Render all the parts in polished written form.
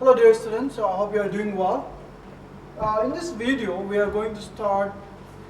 Hello dear students, I hope you are doing well. In this video we are going to start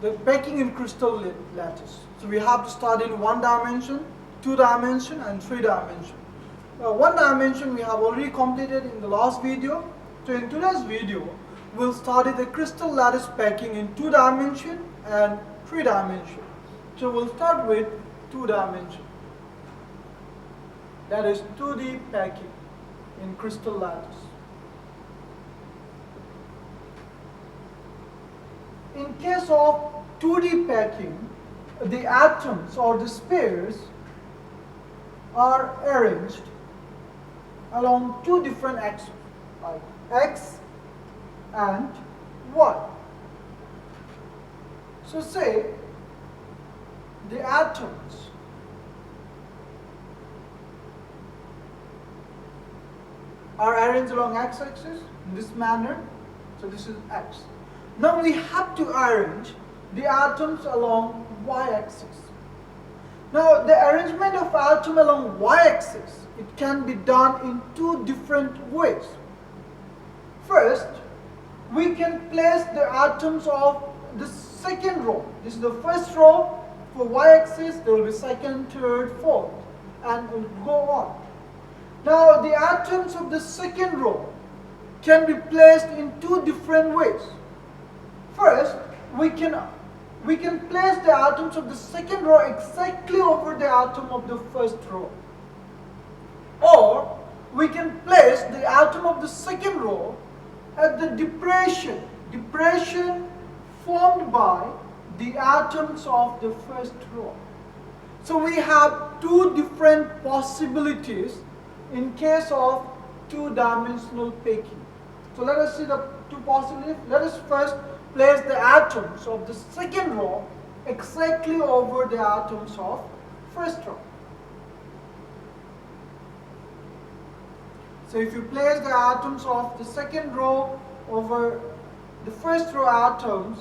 the packing in crystal lattice. So we have to start in 1 dimension, 2 dimension and 3 dimension. 1 dimension we have already completed in the last video. So in today's video we'll study the crystal lattice packing in 2 dimension and 3 dimension. So we'll start with 2 dimension. That is 2D packing in crystal lattice. In case of 2D packing, the atoms or the spheres are arranged along 2 different axes, like X and Y. So say the atoms are arranged along x-axis in this manner. So this is X. Now we have to arrange the atoms along y-axis. Now the arrangement of atom along y-axis, it can be done in 2 different ways. First, we can place the atoms of the second row. This is the first row. For y-axis there will be second, third, fourth, and it will go on. Now the atoms of the second row can be placed in 2 different ways. First, we can place the atoms of the second row exactly over the atom of the first row. Or we can place the atom of the second row at the depression formed by the atoms of the first row. So we have 2 different possibilities in case of 2-dimensional packing. So let us see the 2 possibilities. Let us first place the atoms of the second row exactly over the atoms of first row. So if you place the atoms of the second row over the first row atoms,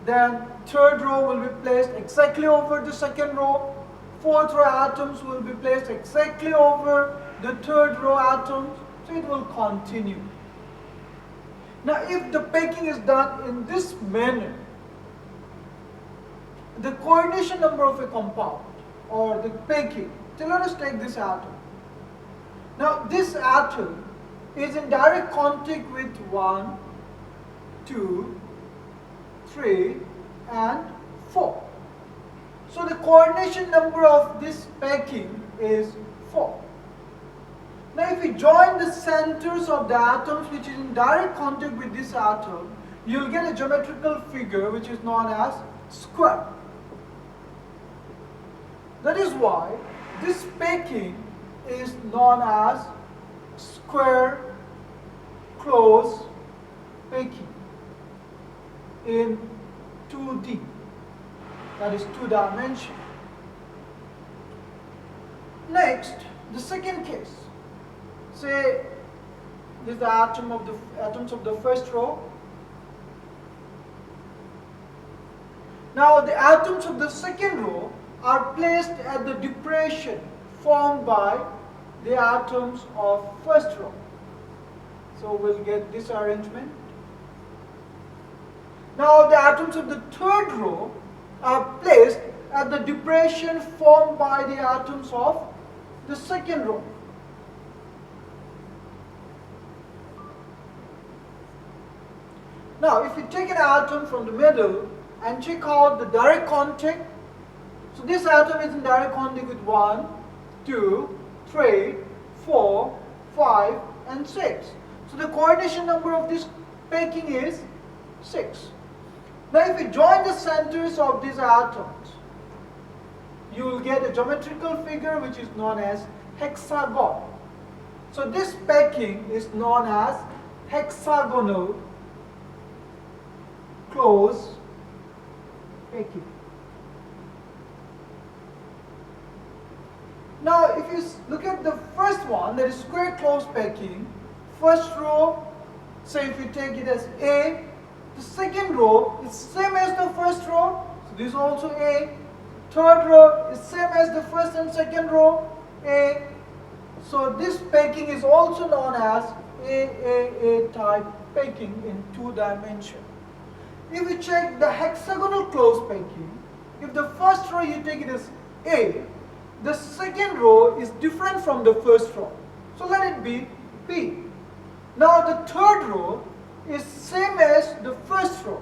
then third row will be placed exactly over the second row, fourth row atoms will be placed exactly over the third row atoms, so it will continue. Now if the packing is done in this manner, the coordination number of a compound or the packing, so let us take this atom. Now this atom is in direct contact with 1, 2, 3 and 4. So the coordination number of this packing is 4. Now if we join the centers of the atoms which is in direct contact with this atom, you will get a geometrical figure which is known as square. That is why this packing is known as square close packing in 2D, that is 2 dimension. Next, the second case. Say this is the atoms of the first row. Now the atoms of the second row are placed at the depression formed by the atoms of first row. So we'll get this arrangement. Now the atoms of the third row are placed at the depression formed by the atoms of the second row. Now if you take an atom from the middle and check out the direct contact, so this atom is in direct contact with 1, 2, 3, 4, 5 and 6. So the coordination number of this packing is 6. Now if you join the centers of these atoms, you will get a geometrical figure which is known as hexagon. So this packing is known as hexagonal close packing. Now if you look at the first one, that is square close packing, first row, say if you take it as A, the second row is same as the first row, so this is also A. Third row is same as the first and second row, A. So this packing is also known as AAA type packing in 2 dimensions. If you check the hexagonal close packing, if the first row you take it as A, the second row is different from the first row. So let it be B. Now the third row is same as the first row.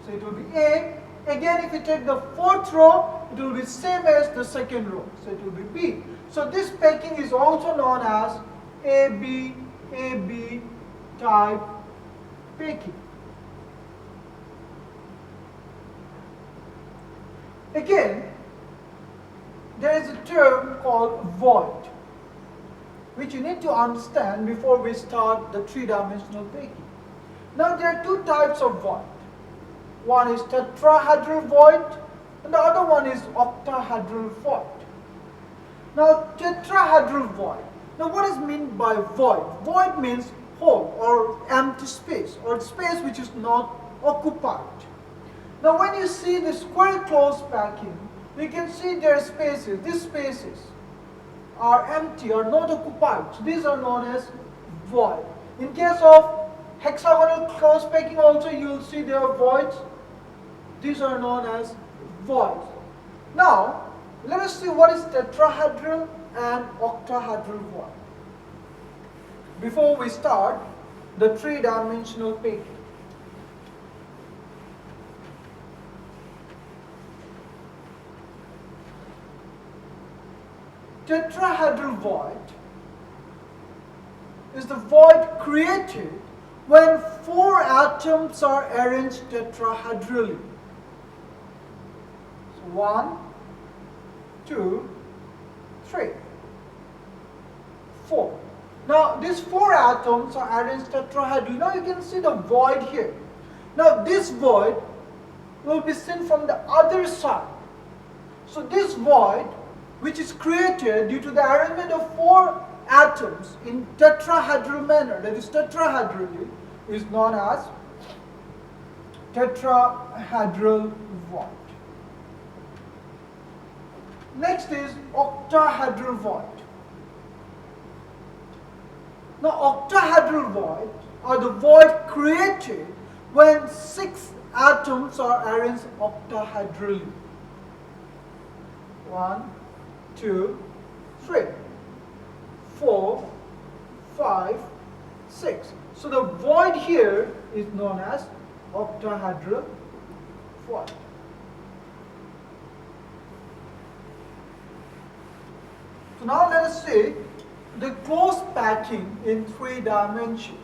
So it will be A. Again, if you take the fourth row, it will be same as the second row. So it will be B. So this packing is also known as AB type packing. Again, there is a term called void, which you need to understand before we start the 3-dimensional packing. Now there are 2 types of void. One is tetrahedral void and the other one is octahedral void. Now tetrahedral void. Now what is meant by void? Void means hole or empty space or space which is not occupied. Now when you see the square close packing, you can see there are spaces. These spaces are empty or not occupied. So these are known as void. In case of hexagonal close packing also you will see there are voids. These are known as voids. Now let us see what is tetrahedral and octahedral void before we start the 3-dimensional packing. Tetrahedral void is the void created when 4 atoms are arranged tetrahedrally. So 1, 2, 3, 4. Now these 4 atoms are arranged tetrahedrally. Now you can see the void here. Now this void will be seen from the other side. So this void, which is created due to the arrangement of 4 atoms in tetrahedral manner, that is tetrahedrally, is known as tetrahedral void. Next is octahedral void. Now octahedral void are the void created when 6 atoms are arranged octahedrally. 1, 2, 3, 4, 5, 6. So the void here is known as octahedral void. So now let us see the close packing in 3 dimensions.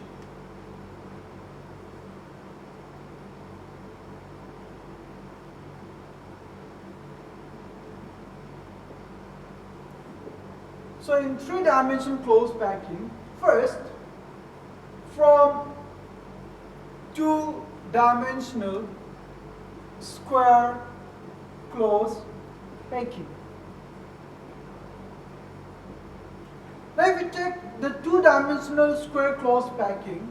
So in 3-dimension close packing, first from 2-dimensional square close packing. Now if we take the 2-dimensional square close packing,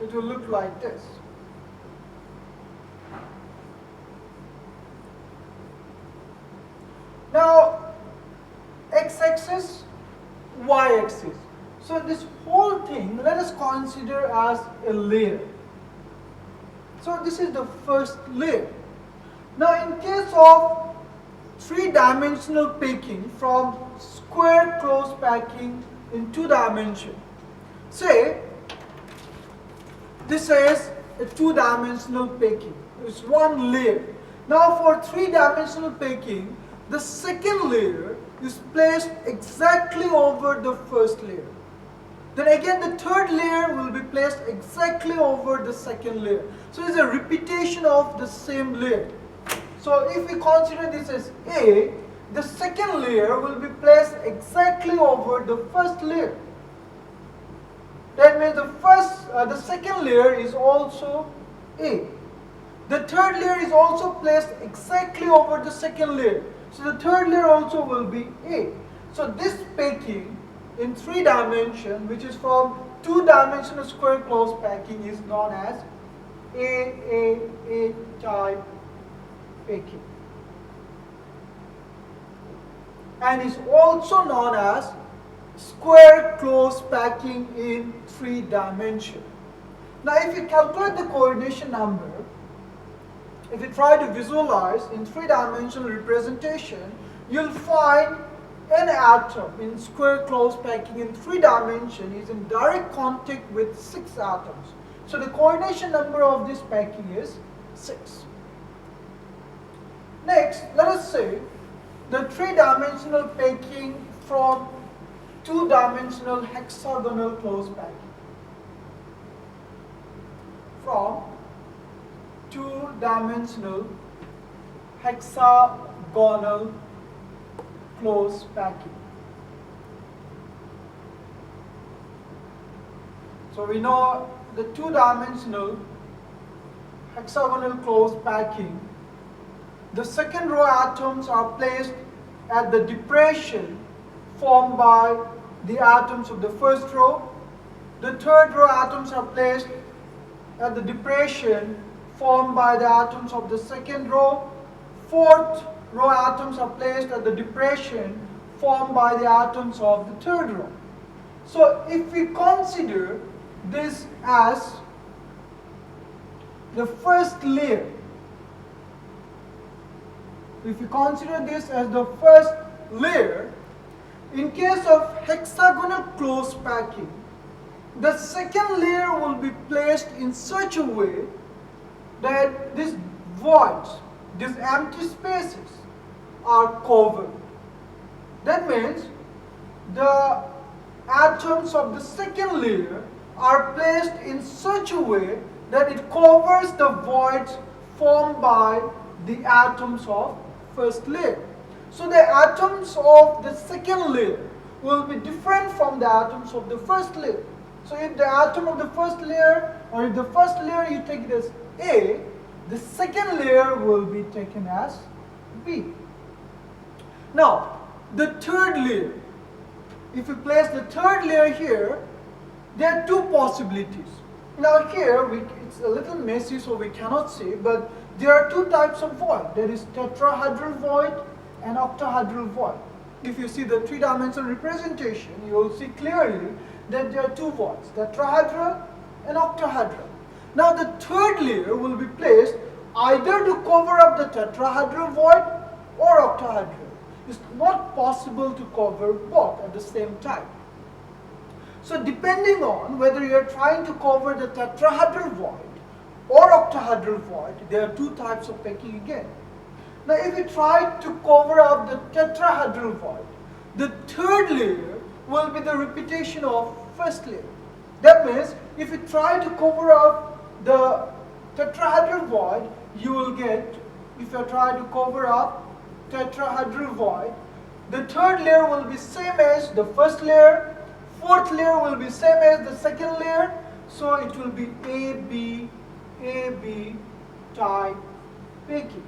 it will look like this. Now, x-axis, y-axis. So this whole thing, let us consider as a layer. So this is the first layer. Now in case of 3-dimensional packing from square close packing in 2 dimensions, say this is a 2-dimensional packing. It's one layer. Now for 3-dimensional packing, the second layer is placed exactly over the first layer. Then again the third layer will be placed exactly over the second layer. So it's a repetition of the same layer. So if we consider this as A, the second layer will be placed exactly over the first layer. That means the second layer is also A. The third layer is also placed exactly over the second layer. So the third layer also will be A. So this packing in 3 dimensions, which is from 2-dimensional square close packing, is known as A type packing. and is also known as square close packing in 3 dimension. Now if you calculate the coordination number, if you try to visualize in 3-dimensional representation, you'll find an atom in square close packing in 3 dimension is in direct contact with 6 atoms. So the coordination number of this packing is 6. Next, let us say the 3-dimensional packing from 2-dimensional hexagonal close packing. From 2-dimensional hexagonal close packing. So we know the 2-dimensional hexagonal close packing, the second row atoms are placed at the depression formed by the atoms of the first row. The third row atoms are placed at the depression formed by the atoms of the second row. Fourth row atoms are placed at the depression formed by the atoms of the third row. So if we consider this as the first layer, if you consider this as the first layer, in case of hexagonal close packing, the second layer will be placed in such a way that these voids, these empty spaces are covered. That means the atoms of the second layer are placed in such a way that it covers the voids formed by the atoms of first layer. So the atoms of the second layer will be different from the atoms of the first layer. So if the atom of the first layer, or if the first layer you take it as A, the second layer will be taken as B. Now, the third layer, if you place the third layer here, there are 2 possibilities. Now here, it's a little messy so we cannot see, but there are 2 types of void. There is tetrahedral void and octahedral void. If you see the 3-dimensional representation, you will see clearly that there are 2 voids, tetrahedral and octahedral. Now the third layer will be placed either to cover up the tetrahedral void or octahedral. It's not possible to cover both at the same time. So depending on whether you are trying to cover the tetrahedral void or octahedral void, there are 2 types of packing again. Now if you try to cover up the tetrahedral void, the third layer will be the repetition of first layer. That means if you try to cover up the tetrahedral void, you will get, if you try to cover up tetrahedral void, the third layer will be same as the first layer, fourth layer will be same as the second layer, so it will be AB type packing.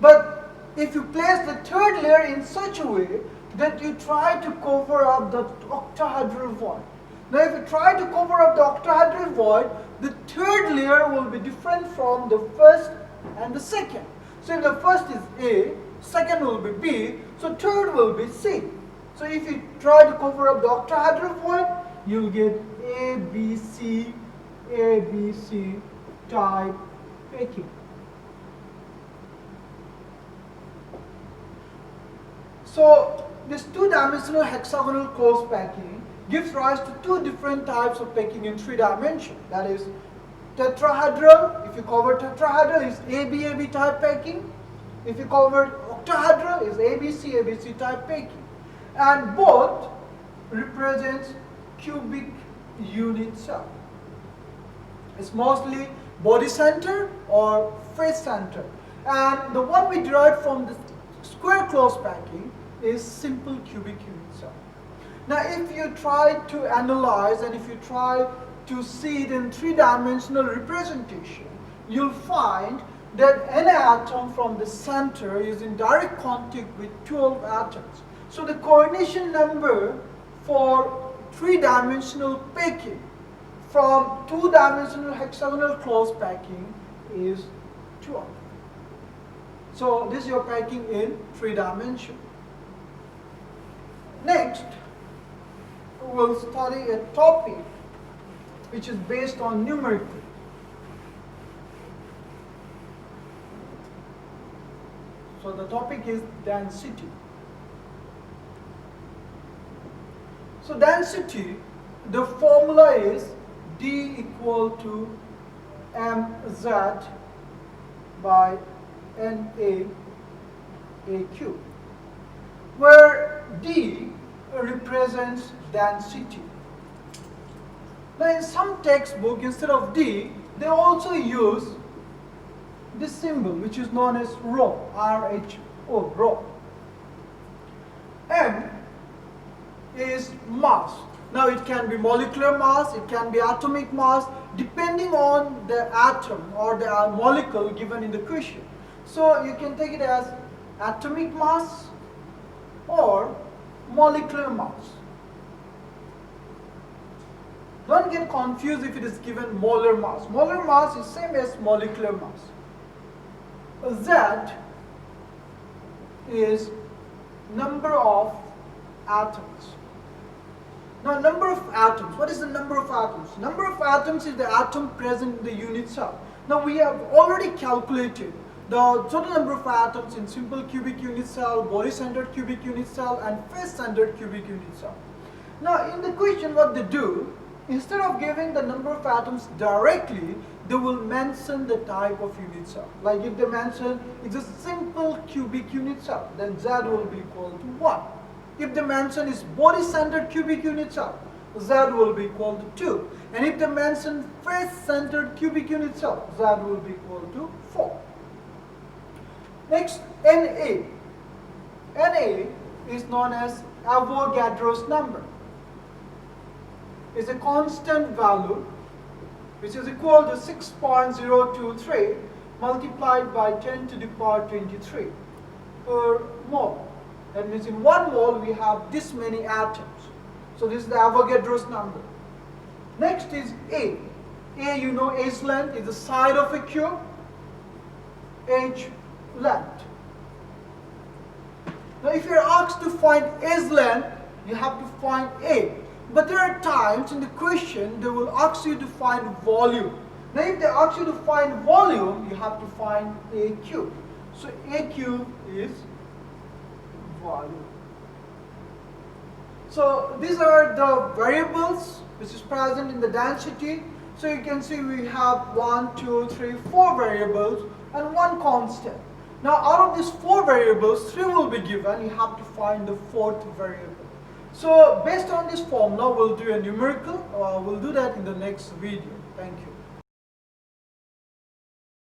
But if you place the third layer in such a way that you try to cover up the octahedral void. Now if you try to cover up the octahedral void, the third layer will be different from the first and the second. So if the first is A, second will be B, so third will be C. So if you try to cover up the octahedral void, you will get ABC type packing. So this 2-dimensional hexagonal close packing gives rise to 2 different types of packing in 3 dimensions. That is tetrahedral. If you cover tetrahedral, is AB type packing. If you cover octahedral, is ABC type packing. And both represents cubic unit cell. It's mostly body center or face center. And the one we derived from the square close packing is simple cubic unit cell. Now if you try to analyze and if you try to see it in 3-dimensional representation, you'll find that an atom from the center is in direct contact with 12 atoms. So the coordination number for 3-dimensional packing from 2-dimensional hexagonal close packing is 12. So this you're packing in 3 dimension. Next, we'll study a topic which is based on numerical. So the topic is density. So density, the formula is D equal to mz by NA AQ, where D represents density. Now in some textbook, instead of D, they also use this symbol which is known as rho, R-H-O, rho. M is mass. Now it can be molecular mass, it can be atomic mass, depending on the atom or the molecule given in the question. So you can take it as atomic mass or molecular mass. Don't get confused if it is given molar mass. Molar mass is same as molecular mass. Z is number of atoms. Now number of atoms, what is the number of atoms? Number of atoms is the atom present in the unit cell. Now we have already calculated the total number of atoms in simple cubic unit cell, body-centered cubic unit cell and face-centered cubic unit cell. Now in the question what they do, instead of giving the number of atoms directly, they will mention the type of unit cell. Like if they mention it's a simple cubic unit cell, then Z will be equal to 1. If the mention is body-centered cubic unit cell, Z will be equal to 2. And if the mention face-centered cubic unit cell, Z will be equal to 4. Next, Na. Na is known as Avogadro's number. It's a constant value which is equal to 6.023 multiplied by 10 to the power 23 per mole. That means in 1 mole we have this many atoms. So this is the Avogadro's number. Next is A. A, you know, A's length is the side of a cube. H length. Now if you are asked to find A's length, you have to find A. But there are times in the question they will ask you to find volume. Now if they ask you to find volume, you have to find A cube. So A cube is volume. So these are the variables which is present in the density. So you can see we have 1, 2, 3, 4 variables and 1 constant. Now out of these 4 variables, 3 will be given. You have to find the 4th variable. So based on this formula, we'll do a numerical. We'll do that in the next video. Thank you.